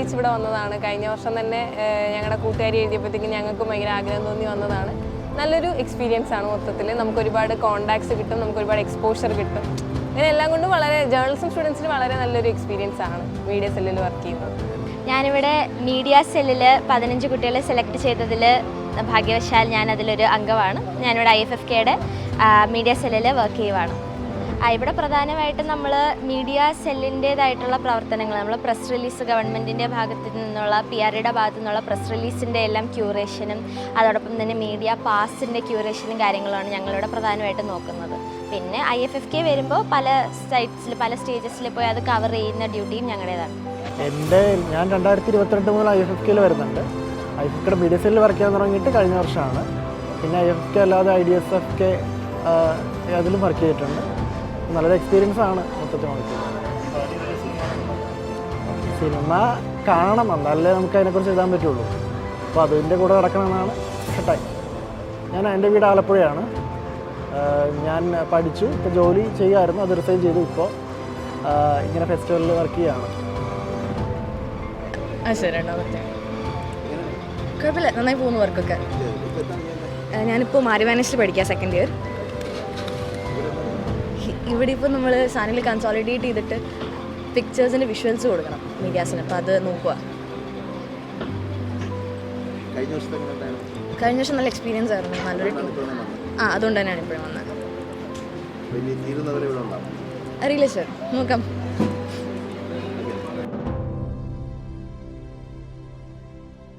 ആഗ്രഹിച്ച് ഇവിടെ വന്നതാണ്. കഴിഞ്ഞ വർഷം തന്നെ ഞങ്ങളുടെ കൂട്ടുകാരി എഴുതിയപ്പോഴത്തേക്കും ഞങ്ങൾക്ക് ഭയങ്കര ആഗ്രഹം തോന്നി വന്നതാണ്. നല്ലൊരു എക്സ്പീരിയൻസ് ആണ് മൊത്തത്തിൽ. നമുക്ക് ഒരുപാട് കോണ്ടാക്ട്സ് കിട്ടും, നമുക്ക് ഒരുപാട് എക്സ്പോഷർ കിട്ടും. അങ്ങനെ എല്ലാം കൊണ്ടും വളരെ ജേർണലിസം സ്റ്റുഡൻസിന് വളരെ നല്ലൊരു എക്സ്പീരിയൻസ് ആണ് മീഡിയ സെല്ലിൽ വർക്ക് ചെയ്യുന്നത്. ഞാനിവിടെ മീഡിയ സെല്ലിൽ 15 കുട്ടികളെ സെലക്ട് ചെയ്തതിൽ ഭാഗ്യവശാൽ ഞാൻ അതിലൊരു അംഗമാണ്. ഞാനിവിടെ IFFKയുടെ മീഡിയ സെല്ലിൽ വർക്ക് ചെയ്യുവാണ്. ഇവിടെ പ്രധാനമായിട്ടും നമ്മൾ മീഡിയ സെല്ലിൻ്റേതായിട്ടുള്ള പ്രവർത്തനങ്ങൾ, നമ്മൾ പ്രസ് റിലീസ് ഗവൺമെൻറ്റിൻ്റെ ഭാഗത്തു നിന്നുള്ള PRയുടെ ഭാഗത്തു നിന്നുള്ള പ്രസ് റിലീസിൻ്റെ എല്ലാം ക്യൂറേഷനും അതോടൊപ്പം തന്നെ മീഡിയ പാസിൻ്റെ ക്യൂറേഷനും കാര്യങ്ങളുമാണ് ഞങ്ങളിവിടെ പ്രധാനമായിട്ടും നോക്കുന്നത്. പിന്നെ IFFK വരുമ്പോൾ പല സൈറ്റ്സിൽ പല സ്റ്റേജസിൽ പോയി അത് കവർ ചെയ്യുന്ന ഡ്യൂട്ടിയും ഞങ്ങളുടേതാണ്. ഞാൻ 2022 മുതൽ IFFKയിൽ വരുന്നുണ്ട്. IFFKയുടെ മീഡിയ സെല്ലിൽ വർക്ക് ചെയ്യാൻ തുടങ്ങിയിട്ട് കഴിഞ്ഞ വർഷമാണ്. പിന്നെ IFFK അല്ലാതെ IDSFK അതിലും വർക്ക് ചെയ്തിട്ടുണ്ട്. നല്ലൊരു എക്സ്പീരിയൻസ് ആണ് മൊത്തത്തിൽ നോക്കിയത്. സിനിമ കാണണം, എന്നാലേ നമുക്ക് അതിനെക്കുറിച്ച് എഴുതാൻ പറ്റുള്ളൂ. അപ്പോൾ അതിൻ്റെ കൂടെ നടക്കണമെന്നാണ് ഇഷ്ടമായി. എൻ്റെ വീട് ആലപ്പുഴയാണ്. ഞാൻ പഠിച്ചു, ഇപ്പോൾ ജോലി ചെയ്യുമായിരുന്നു, അത് റിസൈൻ ചെയ്തു. ഇപ്പോൾ ഇങ്ങനെ ഫെസ്റ്റിവലിൽ വർക്ക് ചെയ്യുകയാണ്. കുഴപ്പമില്ല, നന്നായി പോകുന്നു വർക്കൊക്കെ. ഞാനിപ്പോൾ മാരിവാനേഷിൽ പഠിക്കുക, സെക്കൻഡ് ഇയർ. ഇവിടെ ഇപ്പോൾ നമ്മൾ സാധനങ്ങൾ കൺസോളിഡേറ്റ് ചെയ്തിട്ട് പിക്ചേഴ്സിൻ്റെ വിഷ്വൽസ് കൊടുക്കണം മീഡിയാസിന്. അപ്പോൾ അത് നോക്കുക. കഴിഞ്ഞ വർഷം നല്ല എക്സ്പീരിയൻസ് ആയിരുന്നു, നല്ലൊരു ടീം. അതുകൊണ്ട് തന്നെയാണ് ഇപ്പോഴും വന്നത്. അറിയില്ല സർ, നോക്കാം.